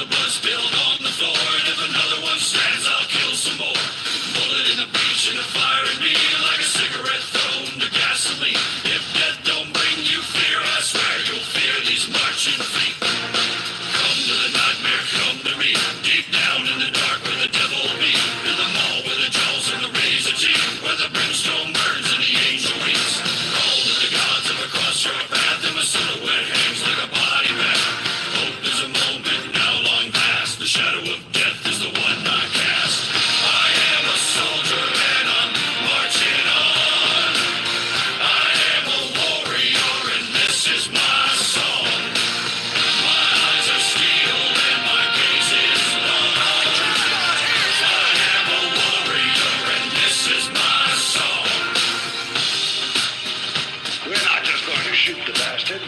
the blood spilled on the floor, and if another one stands, I'll kill some more. Bullet in the breach and a fire in me, like a cigarette thrown to gasoline. If death don't bring you fear, I swear you'll fear these marching feet. Come to the nightmare, come to me, deep down in the dark where the devil be, in the mall where the jaws and the razor teeth, where the brimstone burns and the angel weeps. Call to the gods of across your path, and my silhouette hangs like a body bag. Hope is a moment now long past, the shadow of death is the one I cast. I am a soldier and I'm marching on. I am a warrior and this is my song. My eyes are steel and my gaze is long. I am a warrior and this is my song. We're not just going to shoot the bastard.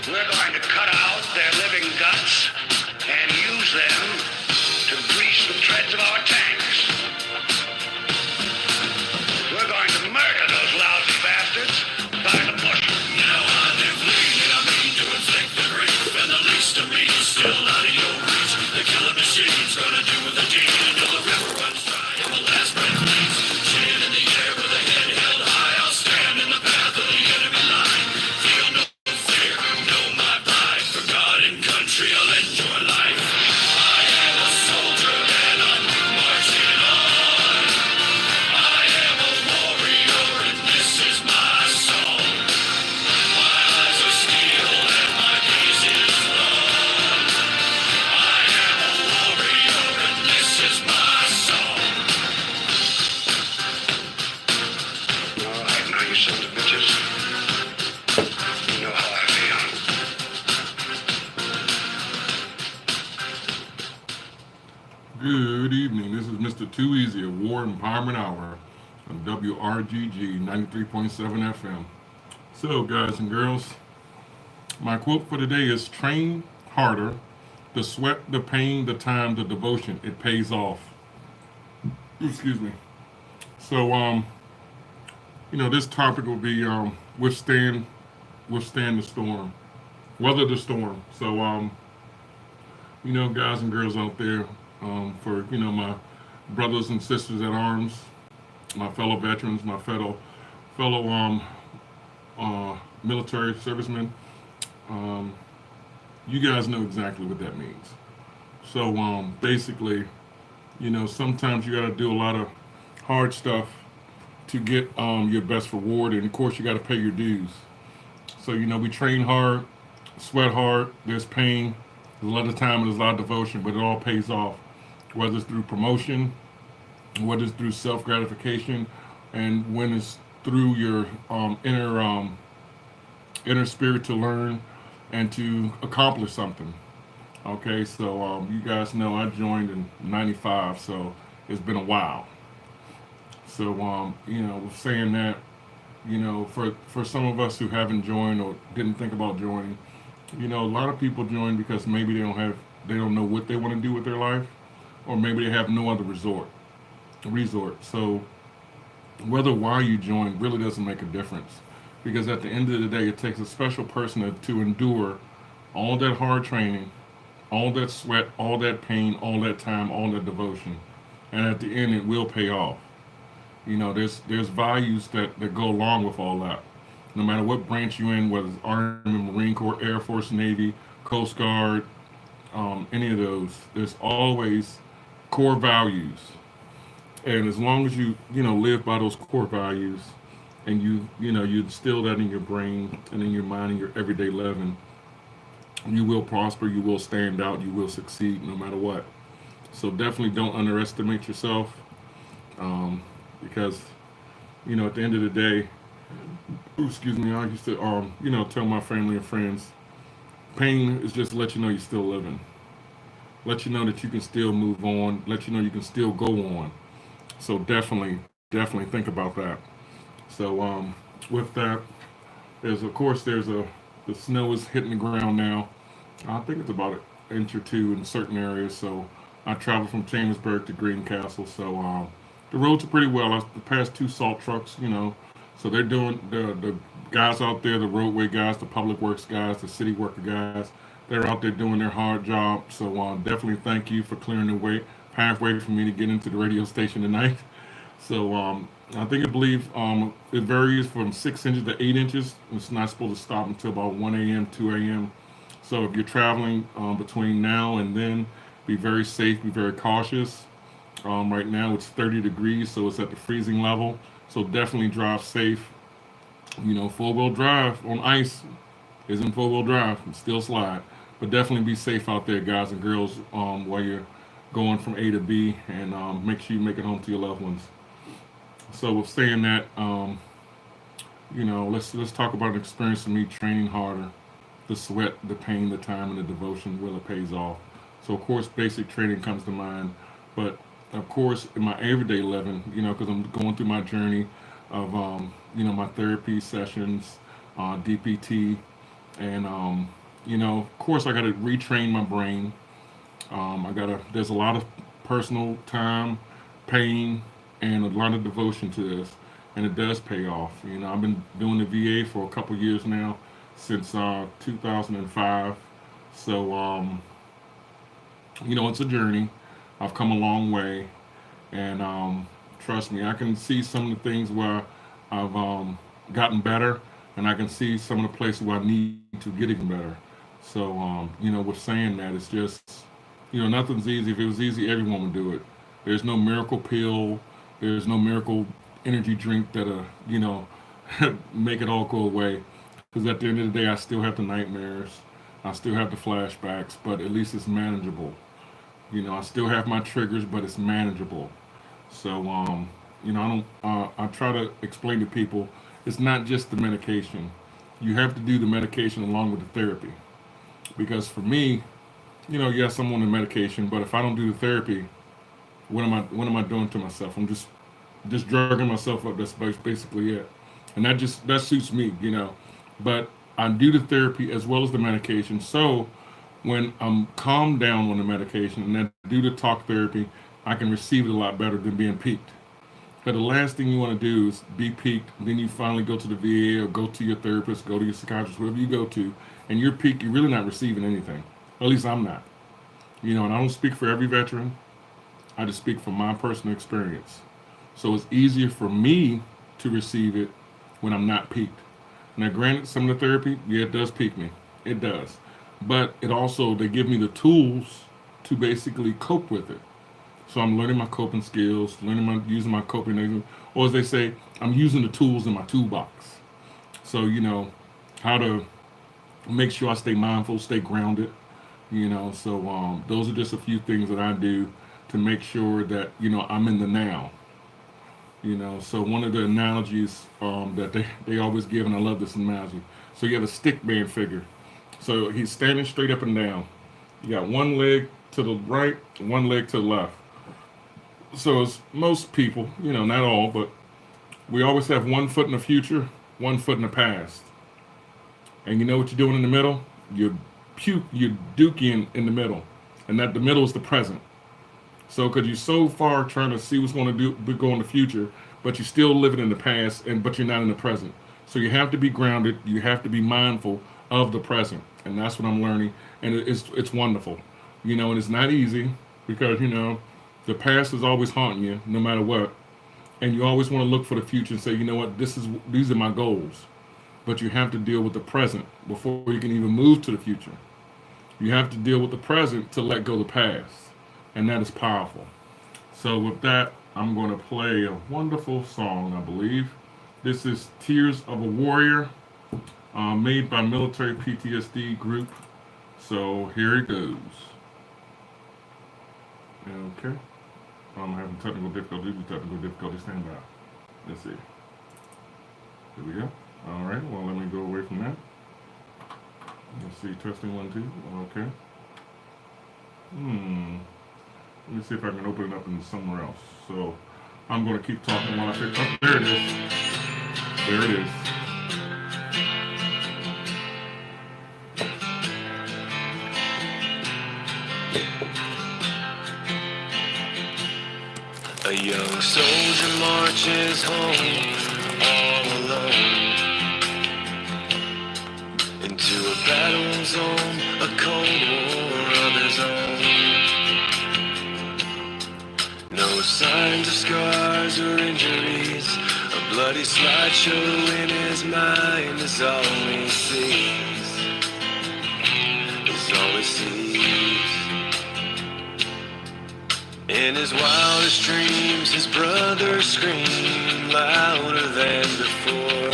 We're going to cut out their living guts and use them to grease the treads of our tanks. We're going to murder those lousy bastards by the bushel. Now I live lean and I mean to inflict the grief, and the least of me is still out of your reach. The killer machine's gonna do the deed until the river runs dry and the last breath bleeds. Chin in the air with a head held high, I'll stand in the path of the enemy line. Feel no fear, know my pride. For God and country, I'll enjoy life. I am a soldier and I'm marching on. I am a warrior and this is my song. My eyes are steel and my gaze is long. I am a warrior and this is my song. All right, now you sons of bitches. You know how I feel. Good evening. This is Mr. Too Easy, a War Empowerment Hour on WRGG 93.7 FM. So, guys and girls, my quote for today is train harder. The sweat, the pain, the time, the devotion, it pays off. Excuse me. So, this topic will be withstand the storm, weather the storm. So, guys and girls out there, for my brothers and sisters at arms, my fellow veterans, my fellow military servicemen, you guys know exactly what that means. So basically, sometimes you got to do a lot of hard stuff to get your best reward, and of course you got to pay your dues. So we train hard, sweat hard. There's pain, there's a lot of time, and there's a lot of devotion, but it all pays off. Whether it's through promotion, whether it's through self gratification, and when it's through your inner spirit to learn and to accomplish something. Okay, so you guys know I joined in '95, so it's been a while. So saying that, for some of us who haven't joined or didn't think about joining, a lot of people join because maybe they don't know what they want to do with their life, or maybe they have no other resort. So why you join really doesn't make a difference, because at the end of the day, it takes a special person to endure all that hard training, all that sweat, all that pain, all that time, all that devotion, and at the end, it will pay off. There's values that go along with all that. No matter what branch you're in, whether it's Army, Marine Corps, Air Force, Navy, Coast Guard, any of those, there's always core values. And as long as you live by those core values, and you instill that in your brain and in your mind and your everyday living, you will prosper, you will stand out, you will succeed no matter what. So definitely don't underestimate yourself, because at the end of the day, I used to tell my family and friends, pain is just to let you know you're still living, let you know that you can still move on, let you know you can still go on. So definitely think about that. So with that, the snow is hitting the ground now. I think it's about an inch or two in certain areas. So I traveled from Chambersburg to Greencastle. So the roads are pretty well. I passed two salt trucks, So they're doing the guys out there, the roadway guys, the public works guys, the city worker guys. they're out there doing their hard job. So definitely thank you for clearing the way pathway for me to get into the radio station tonight. So I think I believe it varies from 6 inches to 8 inches. It's not supposed to stop until about 1 a.m., 2 a.m. So if you're traveling between now and then, be very safe, be very cautious. Right now it's 30 degrees, so it's at the freezing level. So definitely drive safe. You know, four-wheel drive on ice isn't four-wheel drive. It's still slide. But definitely be safe out there, guys and girls, while you're going from A to B, and make sure you make it home to your loved ones. So with saying that, let's talk about an experience of me training harder, the sweat, the pain, the time, and the devotion. Will it pays off? So of course, basic training comes to mind, but of course, in my everyday living, because I'm going through my journey of, my therapy sessions, DPT, and of course, I got to retrain my brain. There's a lot of personal time, pain, and a lot of devotion to this, and it does pay off. I've been doing the VA for a couple years now, since 2005. So, it's a journey. I've come a long way, and trust me, I can see some of the things where I've gotten better, and I can see some of the places where I need to get even better. So, with saying that, it's just, nothing's easy. If it was easy, everyone would do it. There's no miracle pill. There's no miracle energy drink that, make it all go away. Because at the end of the day, I still have the nightmares. I still have the flashbacks, but at least it's manageable. I still have my triggers, but it's manageable. So, I don't. I try to explain to people, it's not just the medication. You have to do the medication along with the therapy. Because for me, yes, I'm on the medication, but if I don't do the therapy, what am I doing to myself? I'm just drugging myself up. That's basically it, and that suits me. But I do the therapy as well as the medication. So when I'm calmed down on the medication and I do the talk therapy, I can receive it a lot better than being peaked. But the last thing you want to do is be peaked. Then you finally go to the VA or go to your therapist, go to your psychiatrist, wherever you go to, and you're peaked. You're really not receiving anything. At least I'm not. And I don't speak for every veteran. I just speak from my personal experience. So it's easier for me to receive it when I'm not peaked. Now, granted, some of the therapy, yeah, it does peak me. It does. But they give me the tools to basically cope with it. So I'm learning my coping skills, using my coping, or as they say, I'm using the tools in my toolbox. So, how to make sure I stay mindful, stay grounded, so those are just a few things that I do to make sure that, I'm in the now. So one of the analogies that they always give, and I love this analogy. So you have a stick man figure. So he's standing straight up and down. You got one leg to the right, one leg to the left. So as most people, not all, but we always have one foot in the future, one foot in the past. And you know what you're doing in the middle? You're duking in the middle. And that the middle is the present. So, because you're so far trying to see what's going to go in the future, but you're still living in the past, but you're not in the present. So you have to be grounded. You have to be mindful of the present, and that's what I'm learning. And it's wonderful, And it's not easy because the past is always haunting you, no matter what. And you always want to look for the future and say, you know what, these are my goals. But you have to deal with the present before you can even move to the future. You have to deal with the present to let go of the past. And that is powerful. So with that, I'm going to play a wonderful song, I believe. This is Tears of a Warrior, made by Military PTSD Group. So here it goes. Okay. I'm having technical difficulty. Stand by. Let's see. Here we go. All right. Well, let me go away from that. Let's see. Testing 1, 2. Okay. Let me see if I can open it up in somewhere else. So I'm going to keep talking while I say, oh, there it is. There it is. A young soldier marches home all alone into to a battle zone, a cold war of his own. No signs of scars or injuries, a bloody slideshow in his mind is all he sees, is all he sees. In his wildest dreams, his brothers scream louder than before.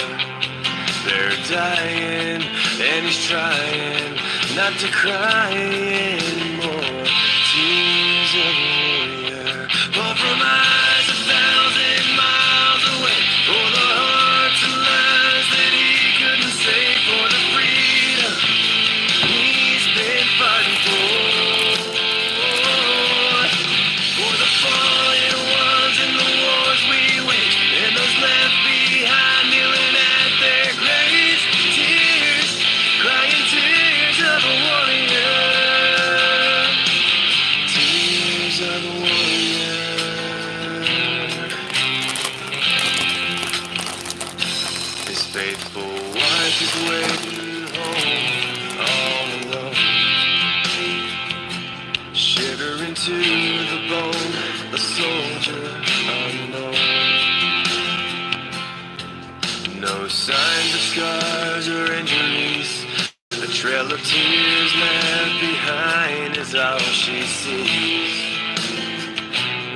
They're dying, and he's trying not to cry anymore. Tears of a warrior fall from eyes 1,000 miles away, for the hearts and lives that he couldn't save, for the freedom he's been fighting for the fallen ones in the wars we wage, and those left behind kneeling at their graves. Tears, crying tears of a warrior. Tears of a warrior. His faithful wife is waiting home all alone, shivering to the bone, a soldier unknown. No signs of scars or injuries, a trail of tears left behind is all she sees,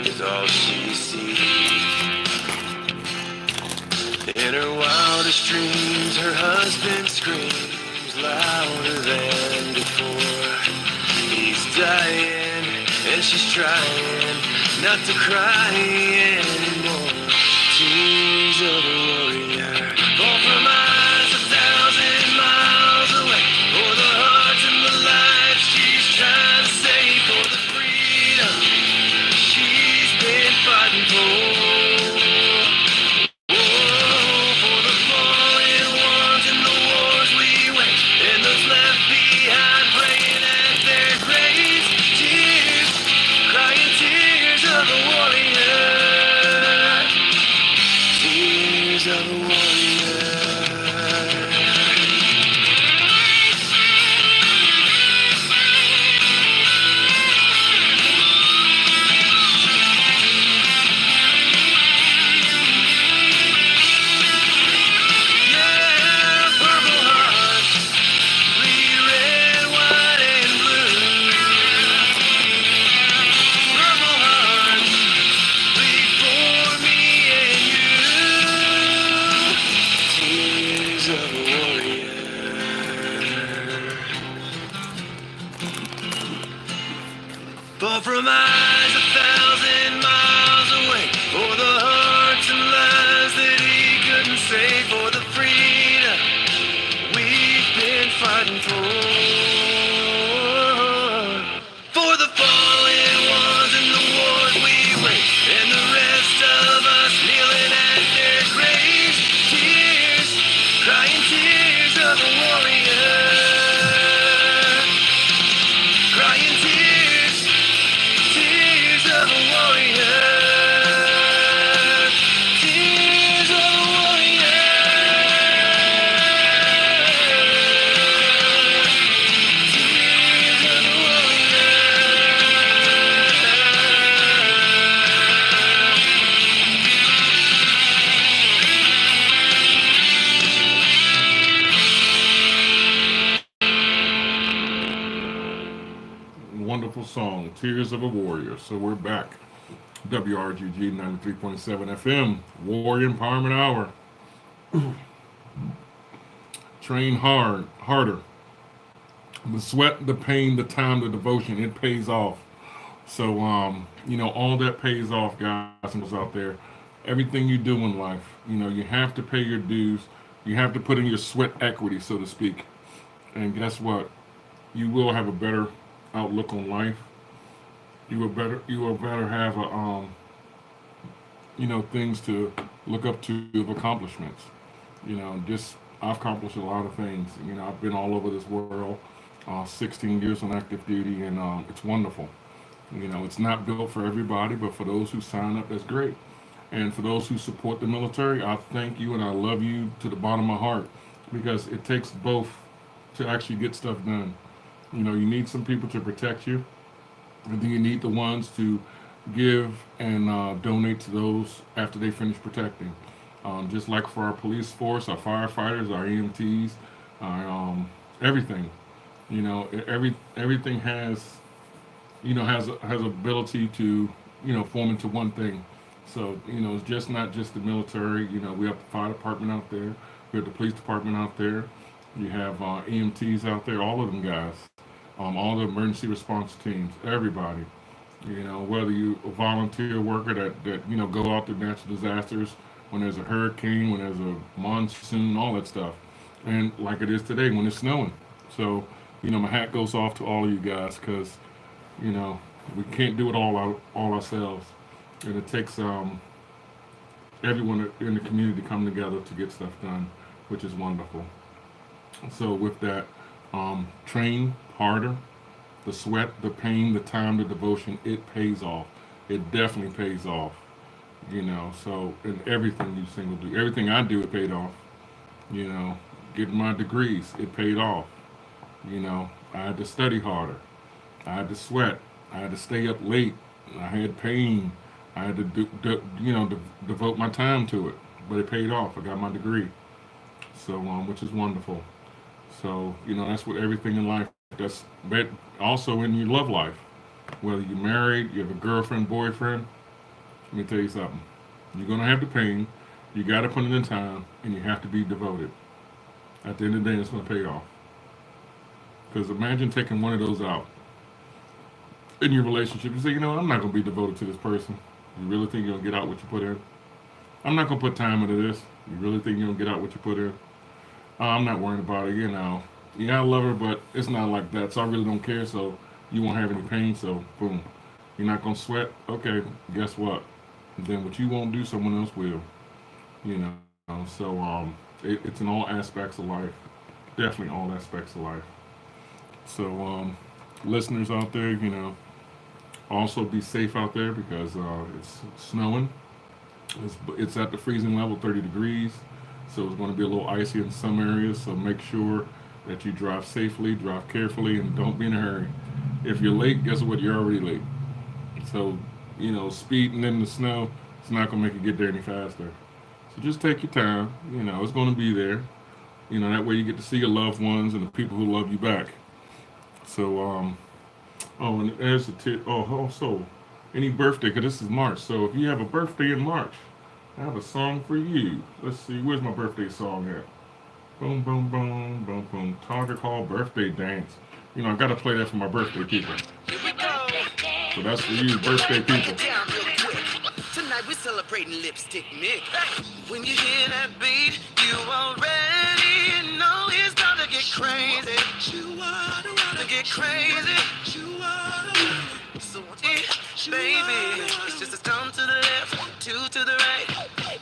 is all she sees. In her wildest dreams, her husband screams louder than before. He's dying, and she's trying not to cry anymore. Tears of a warrior fall from eyes 1,000 miles away, for the hearts and the lives she's trying to save, for the freedom she's been fighting for. For the fallen ones in the wars we wage, and those left behind praying at their graves. Tears, crying tears of a warrior. Tears of a warrior. Yeah, purple hearts, bleed red, white, and blue. Purple hearts, bleed for me and you. Tears of a warrior. Fall from eyes 1,000 miles away, for the hearts and lives that he couldn't save, for the freedom we've been fighting for the fallen ones in the wars we wage, and the rest of us kneeling at their graves. Tears, crying tears of a warrior. Crying tears, tears of a warrior. Tears of a warrior. Tears of a warrior. Wonderful song, Tears of a Warrior. So we're back. WRGG 93.7 FM, Warrior Empowerment Hour. Train harder. The sweat, the pain, the time, the devotion, it pays off. So, all that pays off, guys and girls out there. Everything you do in life, you have to pay your dues. You have to put in your sweat equity, so to speak. And guess what? You will have a better outlook on life. You will better have things to look up to of accomplishments. I've accomplished a lot of things. I've been all over this world, 16 years on active duty, and it's wonderful. It's not built for everybody, but for those who sign up, that's great. And for those who support the military, I thank you and I love you to the bottom of my heart, because it takes both to actually get stuff done. You know, you need some people to protect you, and then you need the ones to give and donate to those after they finish protecting. Just like for our police force, our firefighters, our EMTs, our everything. You know, everything has has ability to form into one thing. So it's just not just the military. You know, we have the fire department out there, we have the police department out there, you have EMTs out there, all of them guys, all the emergency response teams, everybody. You know, whether you a volunteer worker that go out to natural disasters when there's a hurricane, when there's a monsoon, all that stuff, and like it is today when it's snowing. So my hat goes off to all of you guys because you know we can't do it all ourselves, and it takes everyone in the community to come together to get stuff done, which is wonderful. So with that, train harder. The sweat, the pain, the time, the devotion, it pays off. It definitely pays off. So in everything you single do, everything I do, it paid off. Getting my degrees, it paid off. I had to study harder. I had to sweat. I had to stay up late. I had pain. I had to devote my time to it, but it paid off. I got my degree, so which is wonderful. So that's with everything in life. That's but also in your love life. Whether you're married, you have a girlfriend, boyfriend. Let me tell you something. You're gonna have the pain. You got to put it in time, and you have to be devoted. At the end of the day, it's gonna pay off. Because imagine taking one of those out in your relationship. You say, I'm not gonna be devoted to this person. You really think you're gonna get out what you put in? I'm not gonna put time into this. You really think you're gonna get out what you put in? I'm not worried about it. Yeah, I love her, but it's not like that. So I really don't care. So you won't have any pain. So boom, you're not gonna sweat. Okay, guess what? Then what you won't do, someone else will. You know. So it's in all aspects of life. Definitely all aspects of life. So listeners out there, also be safe out there because it's snowing. It's at the freezing level, 30 degrees. So it's going to be a little icy in some areas. So make sure that you drive safely, drive carefully, and don't be in a hurry. If you're late, guess what? You're already late. So, speeding in the snow, it's not going to make you get there any faster. So just take your time. It's going to be there. That way you get to see your loved ones and the people who love you back. So, and there's also, any birthday, because this is March. So if you have a birthday in March, I have a song for you. Let's see, where's my birthday song at? Boom, boom, boom, boom, boom. Target Hall birthday dance. I gotta play that for my birthday people. So that's for you, birthday people. Tonight we're celebrating Lipstick Nick. When you hear that beat, you already know it's about to get crazy. To get crazy. So, baby, it's just a stomp to the left, two to the right.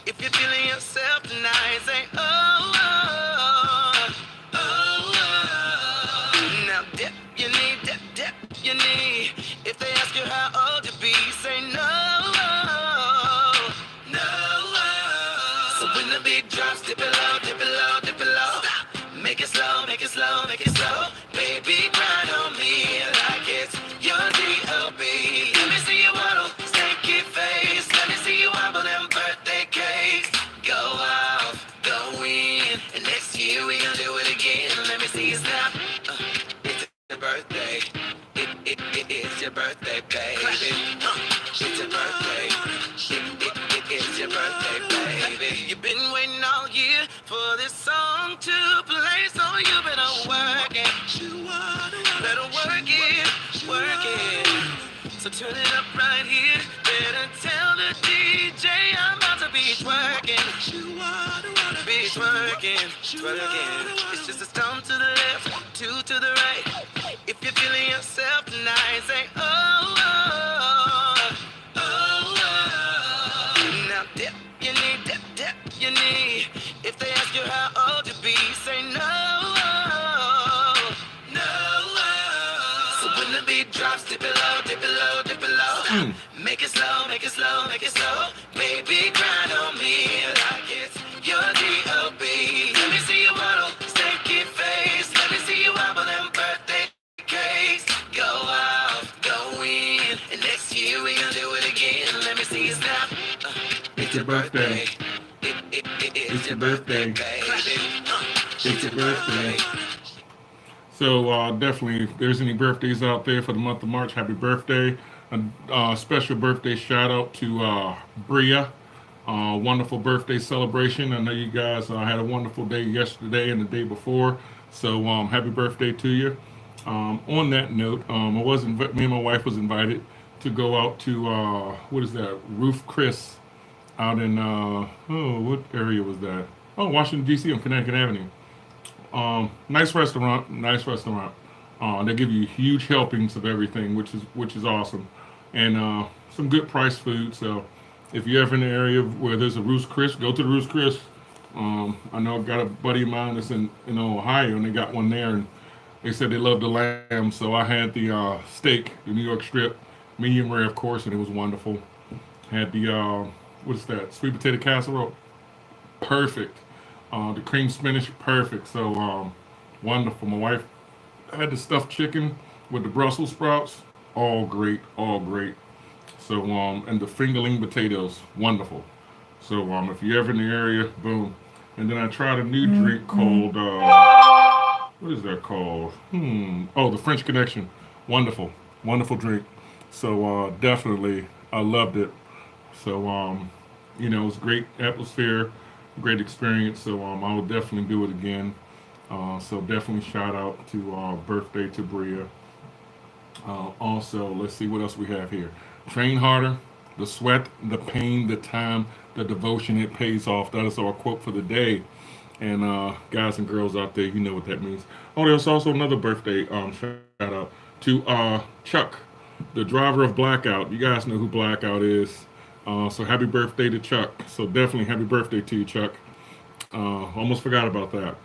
If you're feeling yourself tonight, say, oh, oh, oh, oh. Now dip your knee, dip your knee. If they ask you how old you be, say no, no. So when the beat drops, dip it low, dip it low, dip it low. Stop. Make it slow, make it slow, make it slow. Baby, grind on me like it's your D.O.B. Let me see you waddle, stanky face. Let me see you wobble them birthday cakes. Go out, go in, and next year we gonna do it again. Let me see you snap. It's your birthday. It's your birthday, baby. It's your birthday. It's your birthday, baby. You've been waiting all year for this song to play, so you better work it. Better work it, work it. So turn it up right here. Better tell the DJ I'm about to be twerking. Be twerking, twerking. It's just a stomp to the left, two to the right. If you're feeling yourself tonight, say oh, oh, oh, oh. Now dip your knee, dip your knee. If they ask you how old you be, say no, no. So when the beat drops, dip it low, dip it low, dip it low. Make it slow, make it slow, make it slow. Baby, grind on me like it's your D.O.B. Let me see you waddle, stanky face. Let me see you your birthday. It's your birthday. It's your birthday. So definitely, if there's any birthdays out there for the month of March, happy birthday. A special birthday shout out to Bria. Wonderful birthday celebration. I know you guys had a wonderful day yesterday and the day before. So happy birthday to you. On that note, me and my wife was invited to go out to what is that? Roof Chris out in what area was that? Oh, Washington D.C. on Connecticut Avenue. Nice restaurant, nice restaurant. They give you huge helpings of everything, which is awesome, and some good price food. So if you're ever in the area where there's a Roost Chris, go to the Roost Chris. I know I've got a buddy of mine that's in Ohio, and they got one there, and they said they love the lamb. So I had the steak, the New York strip, medium rare, of course, and it was wonderful. Had the what's that? Sweet potato casserole, perfect. The cream spinach, perfect. So wonderful. My wife had the stuffed chicken with the Brussels sprouts, all great, all great. So and the fingerling potatoes, wonderful. So if you're ever in the area, boom. And then I tried a new drink called what is that called? Oh, the French Connection, wonderful, wonderful drink. So definitely, I loved it. So it was great atmosphere, great experience. So I will definitely do it again. So definitely shout out to birthday to Bria. Also, let's see what else we have here. Train harder. The sweat, the pain, the time, the devotion, it pays off. That is our quote for the day. And guys and girls out there, you know what that means. Oh, there's also another birthday shout out to Chuck, the driver of Blackout. You guys know who Blackout is. So happy birthday to Chuck. So definitely happy birthday to you, Chuck. Almost forgot about that.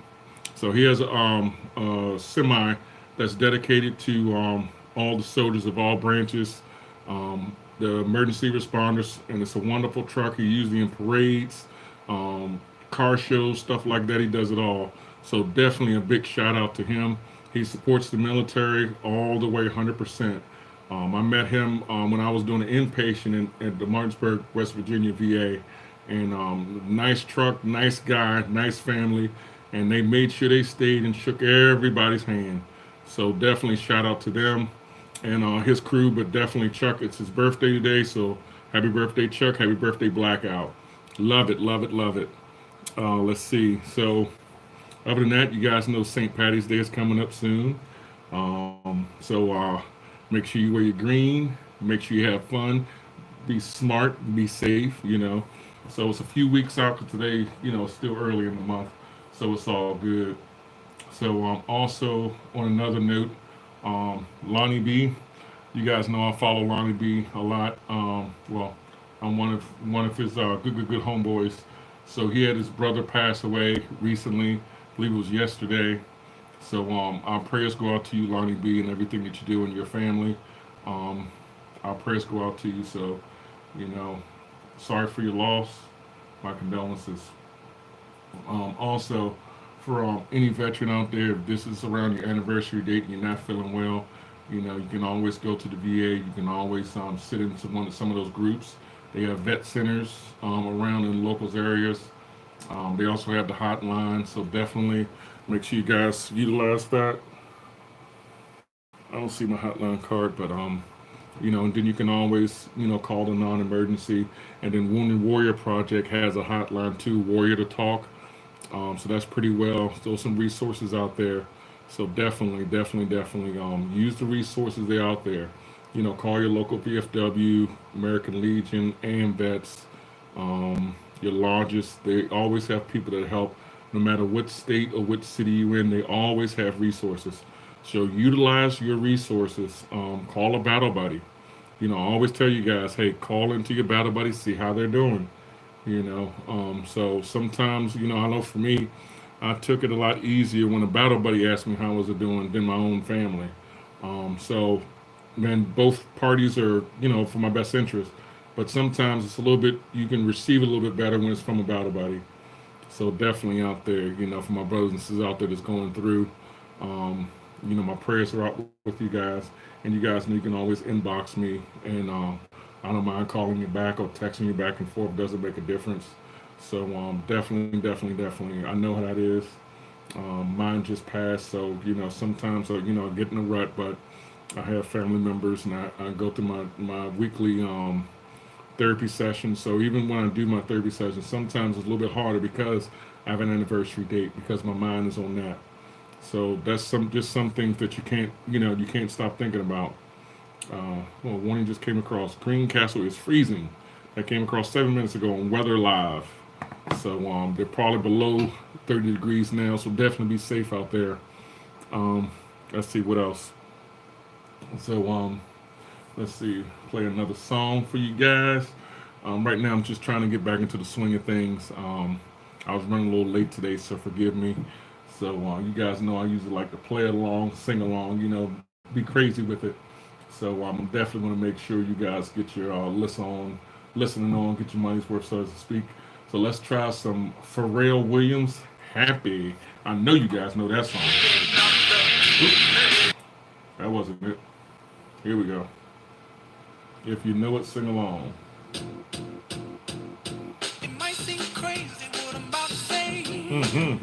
So he has a semi that's dedicated to all the soldiers of all branches, the emergency responders, and it's a wonderful truck. He usually in parades, car shows, stuff like that. He does it all. So definitely a big shout out to him. He supports the military all the way, 100%. I met him when I was doing an inpatient at the Martinsburg, West Virginia VA, and nice truck, nice guy, nice family, and they made sure they stayed and shook everybody's hand. So definitely shout out to them and his crew, but definitely Chuck. It's his birthday today, so happy birthday, Chuck. Happy birthday, Blackout. Love it, love it, love it. Let's see. So other than that, you guys know St. Patty's Day is coming up soon. So make sure you wear your green. Make sure you have fun. Be smart. Be safe. So it's a few weeks out because today, it's still early in the month, so it's all good. So also on another note, Lonnie B. You guys know I follow Lonnie B a lot. Well, I'm one of his good homeboys. So he had his brother pass away recently. I believe it was yesterday. So our prayers go out to you, Lonnie B, and everything that you do and your family. Our prayers go out to you. So, sorry for your loss. My condolences. Also, for any veteran out there, if this is around your anniversary date and you're not feeling well, you can always go to the VA. You can always sit into some of those groups. They have vet centers around in locals areas. They also have the hotline, so definitely make sure you guys utilize that. I don't see my hotline card, but and then you can always call the non-emergency. And then Wounded Warrior Project has a hotline too, Warrior to Talk. So that's pretty well. So some resources out there. So definitely use the resources that are out there. Call your local VFW, American Legion, and vets. Your lodges, they always have people that help. No matter what state or what city you're in, they always have resources. So utilize your resources. Call a battle buddy. I always tell you guys, hey, call into your battle buddy, see how they're doing. So sometimes, I know for me, I took it a lot easier when a battle buddy asked me how was it doing than my own family. So then both parties are, for my best interest. But sometimes it's a little bit, you can receive it a little bit better when it's from a battle buddy. So definitely out there, for my brothers and sisters out there that's going through, my prayers are out with you guys. And you guys know you can always inbox me and I don't mind calling you back or texting you back and forth. Doesn't make a difference. So definitely. I know how that is. Mine just passed, so sometimes I get in a rut, but I have family members, and I go through my weekly therapy session. So even when I do my therapy session, sometimes it's a little bit harder because I have an anniversary date because my mind is on that. So that's some things that you can't stop thinking about. Well, one just came across. Greencastle is freezing. That came across 7 minutes ago on Weather Live. So they're probably below 30 degrees now. So definitely be safe out there. Um, let's see what else. So let's see. Play another song for you guys. Right now, I'm just trying to get back into the swing of things. I was running a little late today, so forgive me. So you guys know I usually like to play along, sing along, be crazy with it. So I'm definitely going to make sure you guys get your listening on, get your money's worth, so to speak. So let's try some Pharrell Williams, "Happy." I know you guys know that song. That wasn't it. Here we go. If you know it, sing along. It might seem crazy what I'm about to say. Mm-hmm.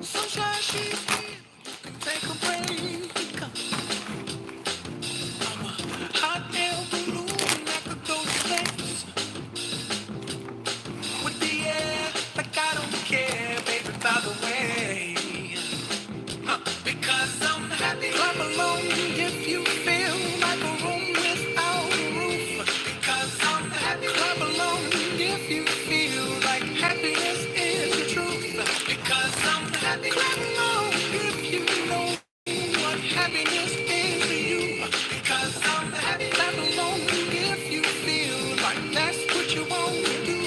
Sunshine, she's here. You can take a break. I'm a hot air balloon that could go to space with the air like I don't care, baby. By the way, because I'm happy. Clap along if you feel like a room without a roof. Because I'm happy. Clap along if you feel like happiness is the truth. Because I'm happy. Clap along if you know what happiness is to you. Because I'm happy. Clap along if you feel like that's what you want to do.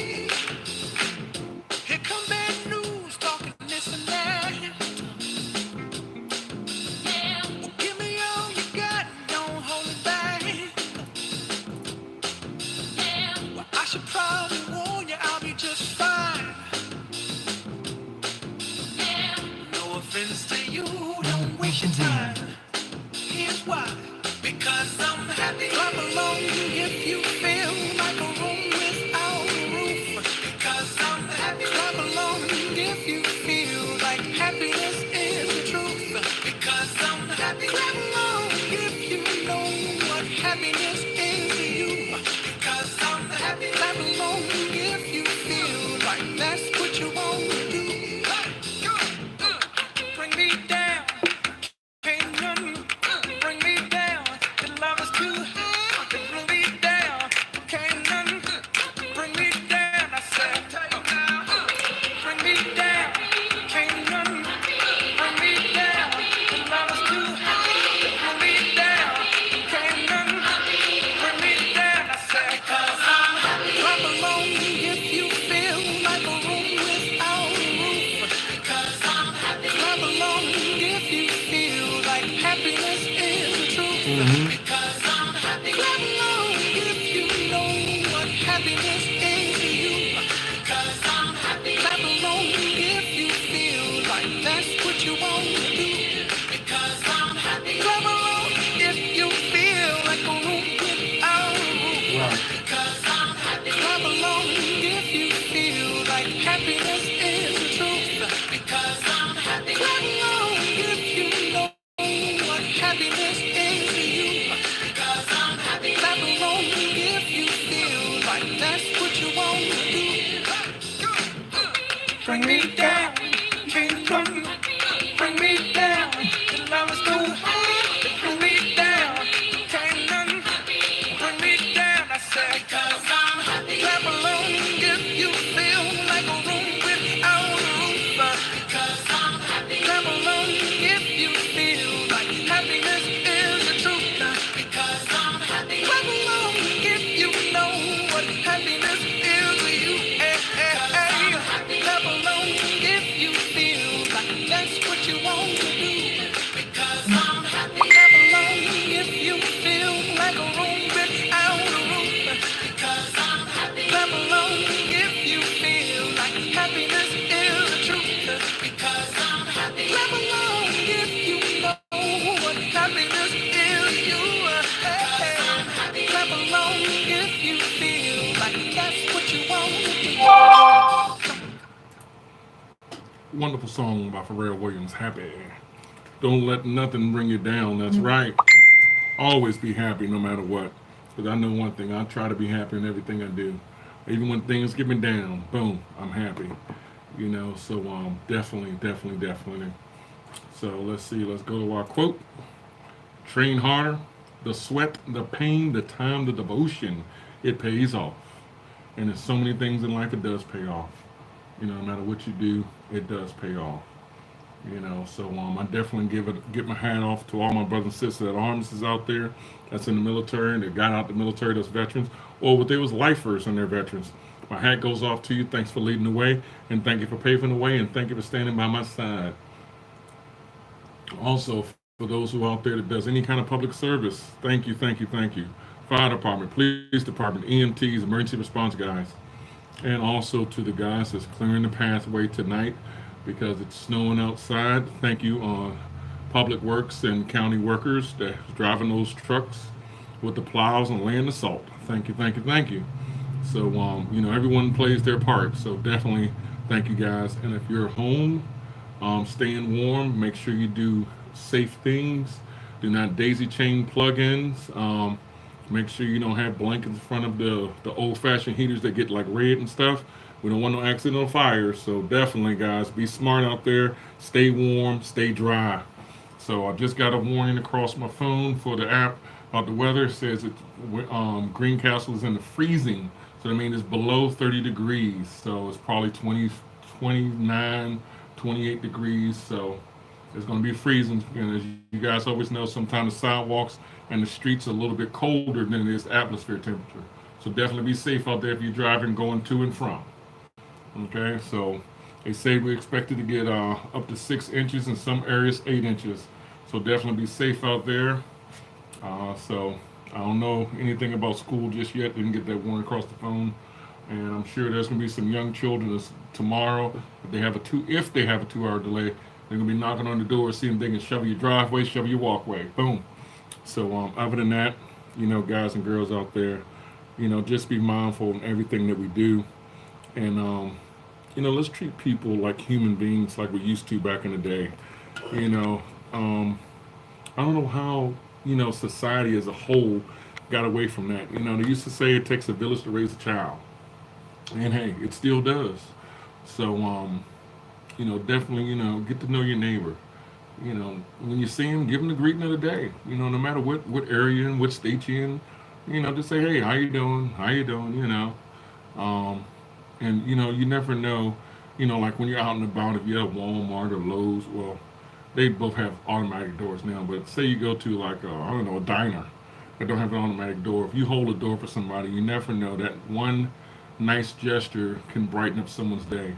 Here come bad news talking this and that. Well, give me all you got, don't hold it back. Well, I should probably warn you, I'll be just fine. No offense to you, don't waste your time. Here's why. Because I'm happy. Clap along if you feel like a room without a roof. Because I'm happy. Clap along if you feel like happiness is the truth. Because I'm happy. Clap along if you know what happiness is to you. Because I'm happy. Clap along if you feel like that's what you want to do. Bring me down. Can't none bring me down. The love is too high to bring me down. Can't none bring me down. I said, bring me down. Can't none bring me down. The love is too high to bring me down. Can't none bring me down. I said, 'cause I'm happy. Clap along if you feel like a room without a roof. 'Cause I'm happy. Clap along if you feel like happiness is the truth. Because I'm happy. Clap along if you know what happiness is to you. Because I'm happy. Clap along if you feel like that's what you want to do. Because I'm happy. Clap along if you feel like a room without a roof. Right. Because I'm happy. Clap along if you feel like happiness is the truth. Because I'm happy. Clap along if you know what happiness is to you. Because I'm happy. Clap Wonderful song by Pharrell Williams. Happy. Don't let nothing bring you down. That's right. Always be happy no matter what. Because I know one thing. I try to be happy in everything I do. Even when things get me down, boom, I'm happy. So definitely, definitely, definitely. So let's see. Let's go to our quote. Train harder. The sweat, the pain, the time, the devotion. It pays off. And there's so many things in life it does pay off. No matter what you do, it does pay off. So I definitely get my hat off to all my brothers and sisters that arms is out there, that's in the military, that got out the military, those veterans, or what they was lifers and their veterans. My hat goes off to you. Thanks for leading the way, and thank you for paving the way, and thank you for standing by my side. Also, for those who out there that does any kind of public service, thank you, thank you, thank you. Fire department, police department, EMTs, emergency response guys, and also to the guys that's clearing the pathway tonight because it's snowing outside. Thank you, public works and county workers that's driving those trucks with the plows and laying the salt. Thank you, thank you, thank you. So, everyone plays their part. So definitely thank you guys. And if you're home, staying warm, make sure you do safe things. Do not daisy chain plug-ins. Make sure you don't have blankets in front of the old-fashioned heaters that get like red and stuff. We don't want no accidental fires. So definitely, guys, be smart out there. Stay warm. Stay dry. So I just got a warning across my phone for the app about the weather. It says Greencastle is in the freezing. So that means it's below 30 degrees. So it's probably 20, 29, 28 degrees. So it's going to be freezing. And as you guys always know, sometimes the sidewalks and the streets are a little bit colder than it is atmosphere temperature. So definitely be safe out there if you're driving going to and from. Okay, so they say we expected to get up to 6 inches in some areas, 8 inches. So definitely be safe out there. So I don't know anything about school just yet. Didn't get that warning across the phone, and I'm sure there's gonna be some young children tomorrow. If they have a 2-hour delay, they're gonna be knocking on the door, seeing if they can shovel your driveway, shovel your walkway. Boom. So other than that, guys and girls out there, just be mindful in everything that we do, and let's treat people like human beings, like we used to back in the day. You know, I don't know how society as a whole got away from that. They used to say it takes a village to raise a child, and hey, it still does. So definitely get to know your neighbor. When you see him, give him the greeting of the day. No matter what area you're in, what state you're in. Just say, hey, how you doing? How you doing? Um, and you never know. Like when you're out and about, if you're at Walmart or Lowe's, well, they both have automatic doors now. But say you go to like I don't know, a diner that don't have an automatic door. If you hold a door for somebody, you never know that one nice gesture can brighten up someone's day.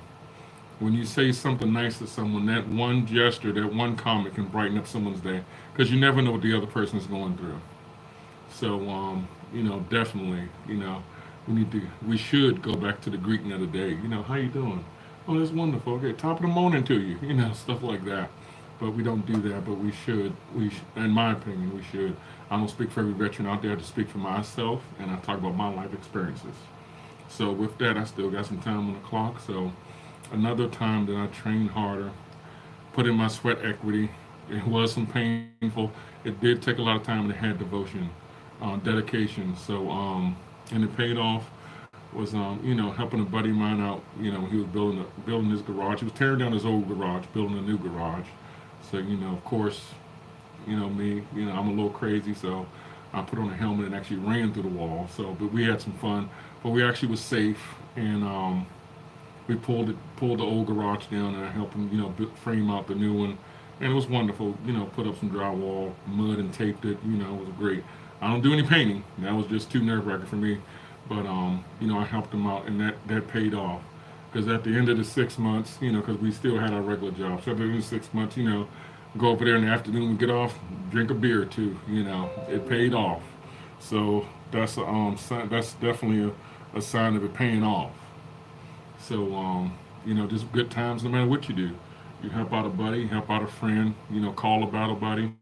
When you say something nice to someone, that one gesture, that one comment can brighten up someone's day because you never know what the other person is going through. So, definitely, we should go back to the greeting of the day. How you doing? Oh, that's wonderful. Okay, top of the morning to you. Stuff like that. But we don't do that. But we should. In my opinion, we should. I don't speak for every veteran out there. To speak for myself, and I talk about my life experiences. So with that, I still got some time on the clock. So another time that I trained harder, put in my sweat equity. It was some painful. It did take a lot of time and it had devotion, dedication. So and it paid off. Was helping a buddy of mine out. He was building his garage. He was tearing down his old garage, building a new garage. So of course, me. I'm a little crazy, so I put on a helmet and actually ran through the wall. So, but we had some fun. But we actually was safe, and we pulled the old garage down, and I helped him, frame out the new one, and it was wonderful. Put up some drywall, mud, and taped it. It was great. I don't do any painting. That was just too nerve-wracking for me. But I helped him out, and that paid off. Because at the end of the 6 months, because we still had our regular job. So at the end of the 6 months, go over there in the afternoon, get off, drink a beer or two. It paid off. So that's that's definitely a sign of it paying off. So just good times no matter what you do. You help out a buddy, help out a friend. Call a battle buddy.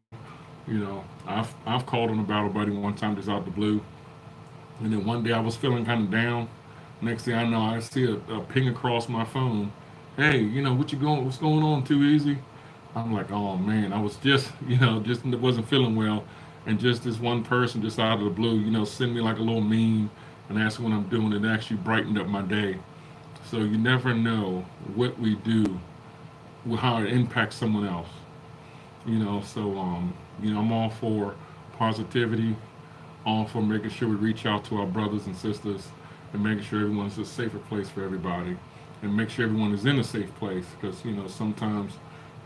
I've called on a battle buddy one time just out the blue. And then one day I was feeling kind of down. Next thing I know, I see a ping across my phone, hey, what's going on? Too easy. I'm like, oh man, I was just, just wasn't feeling well, and just this one person just out of the blue, send me like a little meme and ask what I'm doing. It actually brightened up my day. So you never know what we do, how it impacts someone else. So I'm all for positivity, all for making sure we reach out to our brothers and sisters, and making sure everyone's a safer place for everybody, and make sure everyone is in a safe place. Because sometimes,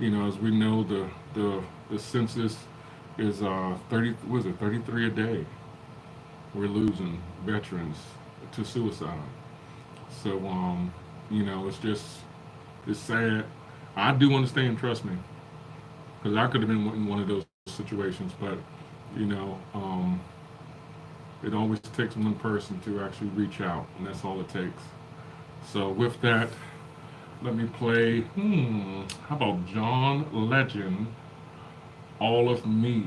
as we know, the census is 30. Was it 33 a day? We're losing veterans to suicide. So it's sad. I do understand. Trust me, because I could have been in one of those situations, but you know, um, it always takes one person to actually reach out, and that's all it takes. So with that, let me play. How about John Legend? All of Me.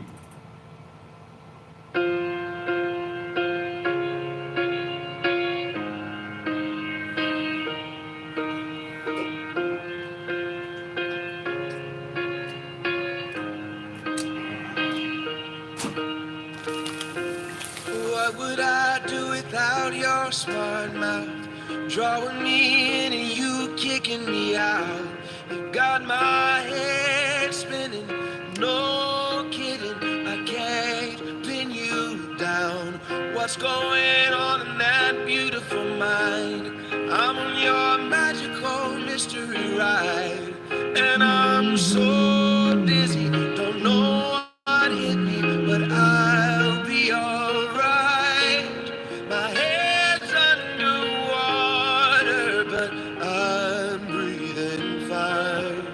What would I do without your smart mouth? Drawing me in and you kicking me out. You got my head spinning, no kidding. I can't pin you down. What's going on in that beautiful mind? I'm on your magical mystery ride, and I'm so dizzy, don't know what hit me, but I'll be alright. My head's underwater, but I'm breathing fine.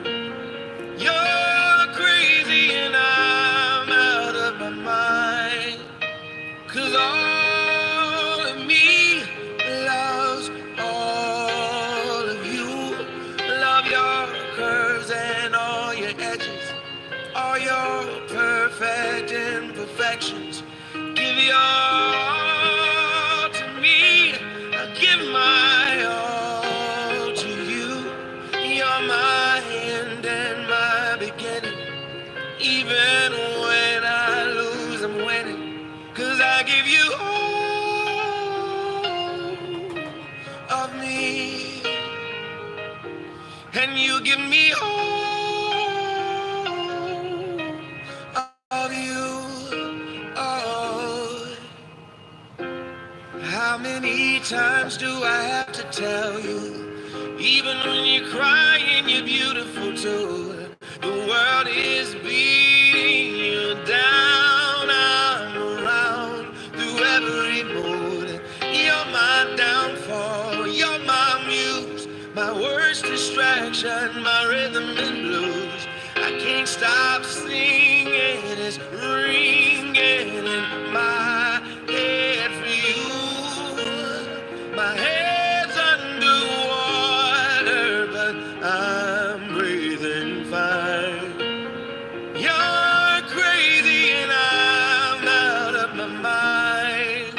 You're crazy and I'm out of my mind. 'Cause all of me loves all of you. Love your curves and all your edges, all your perfect imperfections. Give your all to me. I give my all to you. You're my end and my beginning. Even when I lose, I'm winning. 'Cause I give you all of me, and you give me all of you. Oh, how many times do I have to tell you? Even when you're crying, you're beautiful too. The world is beating you down. I'm around through every mood. You're my downfall. You're my muse. My worst distraction. My rhythm and blues. I can't stop singing. It's ringing in my head for you. My head's underwater, but I'm breathing fine. You're crazy and I'm out of my mind.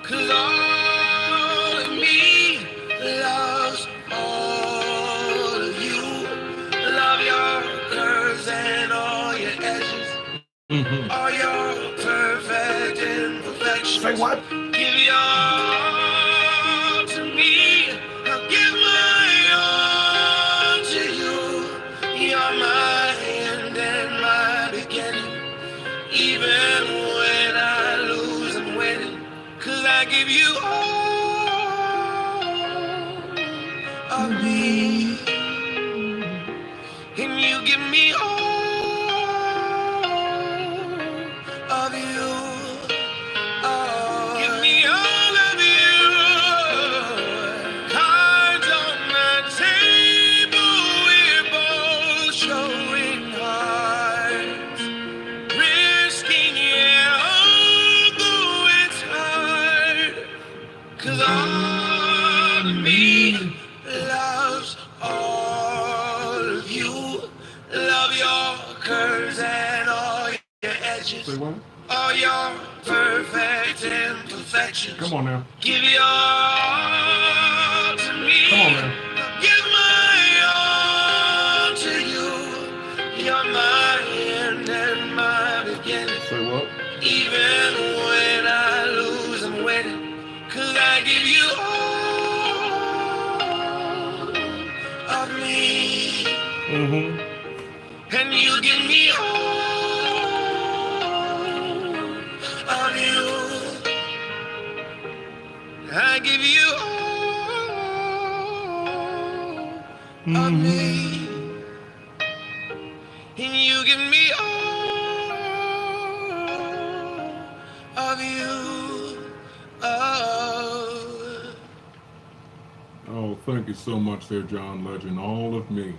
'Cause all of me loves all of you. Love your curves and all your edges, all your perfect imperfections. Say what? Give your all to me. I'll give my all to you. You're my end and my beginning. Even when I lose, I'm winning. 'Cause I give you all of me, and you give me all of you. Oh, give me all of you. Cards on the table, we're both showing hearts, risking it, although it's hard. 'Cause all of me loves all of you. Love your curves and all your edges, Say what? all your perfect imperfections. Come on now. Give your all to me. Come on now. Give my all give you all of me, and you give me all of you. Oh. Oh, thank you so much there, John Legend. All of me.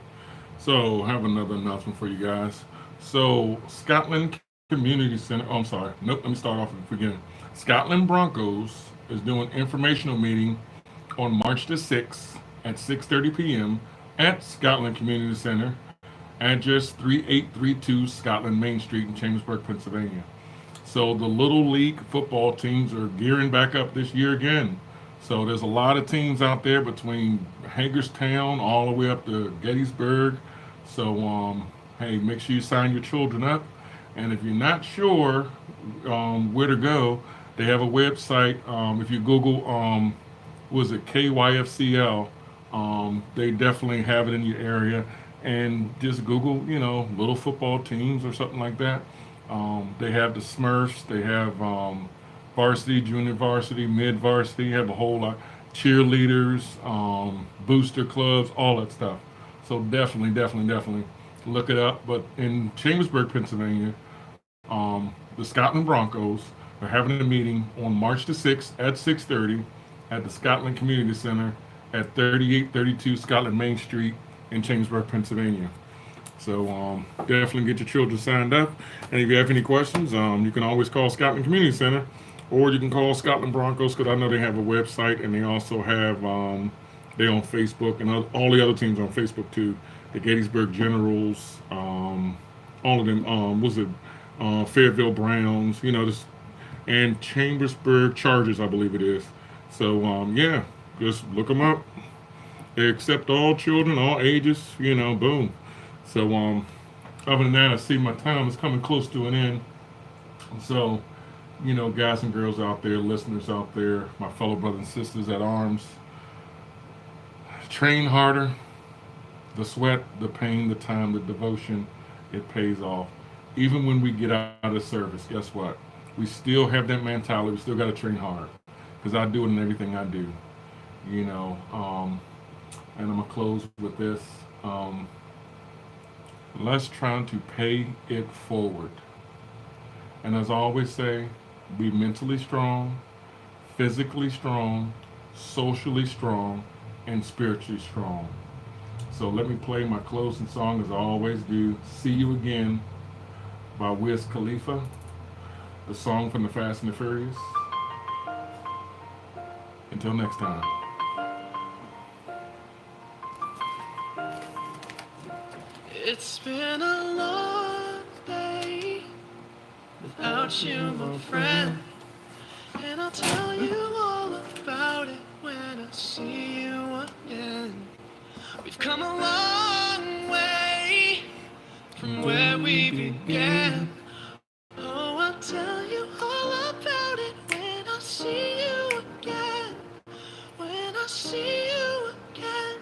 So, I have another announcement for you guys. So, Scotland Community Center. Oh, I'm sorry. Nope. Let me start off at the beginning. Scotland Broncos is doing informational meeting on March the 6th at 6:30 p.m. at Scotland Community Center, address 3832 Scotland Main Street in Chambersburg, Pennsylvania. So the Little League football teams are gearing back up this year again. So there's a lot of teams out there between Hagerstown all the way up to Gettysburg. So hey, make sure you sign your children up. And if you're not sure where to go, they have a website. If you Google, was it KYFCL? They definitely have it in your area. And just Google, little football teams or something like that. They have the Smurfs. They have varsity, junior varsity, mid varsity. Have a whole lot cheerleaders, booster clubs, all that stuff. So definitely look it up. But in Chambersburg, Pennsylvania, the Scotland Broncos are having a meeting on March the 6th at 6:30 at the Scotland Community Center at 3832 Scotland Main Street in Chambersburg, Pennsylvania. So definitely get your children signed up. And if you have any questions, you can always call Scotland Community Center, or you can call Scotland Broncos, because I know they have a website, and they also have they on Facebook, and all the other teams on Facebook too. The Gettysburg Generals, all of them. Was it Fayetteville Browns? This, and Chambersburg Chargers, I believe it is. So yeah, just look them up. They accept all children, all ages. Boom. So other than that, I see my time is coming close to an end. So, guys and girls out there, listeners out there, my fellow brothers and sisters at arms, train harder. The sweat, the pain, the time, the devotion, it pays off. Even when we get out of service, guess what? We still have that mentality. We still got to train hard, because I do it in everything I do. And I'm going to close with this. Let's try to pay it forward. And as I always say, be mentally strong, physically strong, socially strong, and spiritually strong. So let me play my closing song as I always do. See You Again by Wiz Khalifa, the song from the Fast and the Furious. Until next time. It's been a long day without you, my friend, and I'll tell you all about it when I see you again. We've come a long way from where we began. Oh, I'll tell you all about it when I see you again. When I see you again.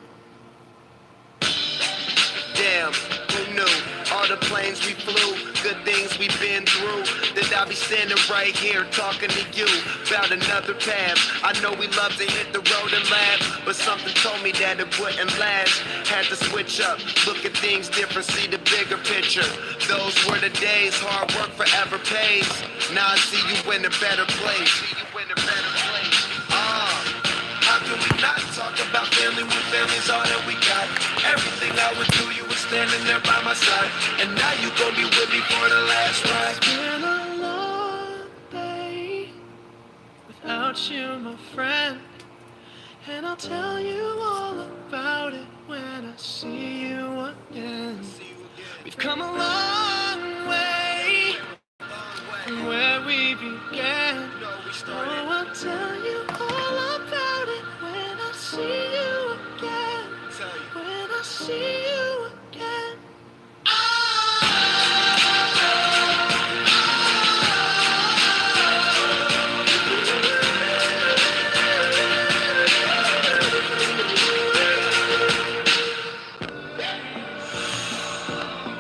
Damn, who knew? All the planes we flew, good things we've been through. That I'll be standing right here talking to you about another path. I know we love to hit the road and laugh, but something told me that it wouldn't last. Had to switch up, look at things different, see the bigger picture. Those were the days, hard work forever pays. Now I see you in a better place. How can we not talk about family when family's all that we got? Everything I would do, you were standing there by my side, and now you gon' be with me for the last ride. It's been a long day without you, my friend, and I'll tell you all about it when I see you again. We've come a long way from where we began. Oh, I'll tell you all about it when I see you again. When I see you again.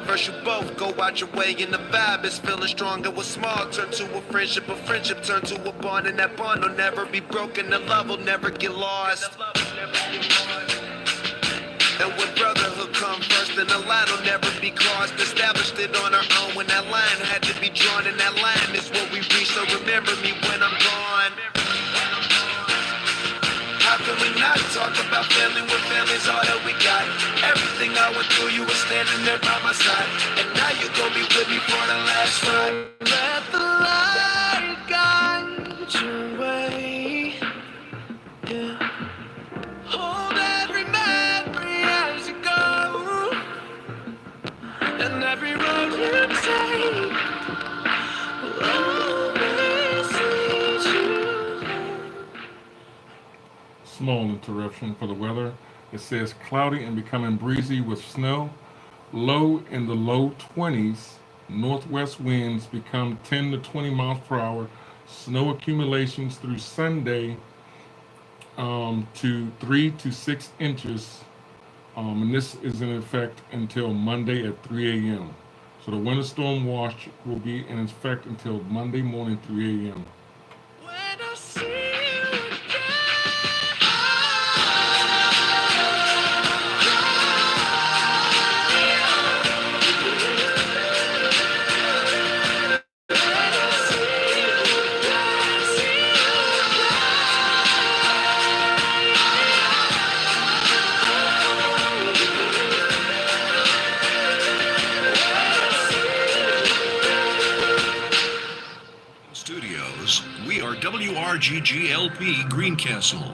First you both go out your way, and the vibe is feeling stronger. What's small turn to a friendship turn to a bond, and that bond will never be broken. The love will never get lost. And when brotherhood come first, then the line will never be crossed. Established it on our own when that line had to be drawn, and that line is what we reach. So remember me when I'm gone. How can we not talk about family when family's all that we got? Everything I went through, you were standing there by my side, and now you gon' be with me for the last ride. Let the light guide your way. Yeah. Hold every memory as you go, and every road you take will always lead you home. Small interruption for the weather. It says cloudy and becoming breezy with snow. Low in the low 20s. Northwest winds become 10 to 20 miles per hour. Snow accumulations through Sunday to 3 to 6 inches. And this is in effect until Monday at 3 a.m. So the winter storm watch will be in effect until Monday morning, 3 a.m. When I see you Studios, we are WRGGLP Greencastle.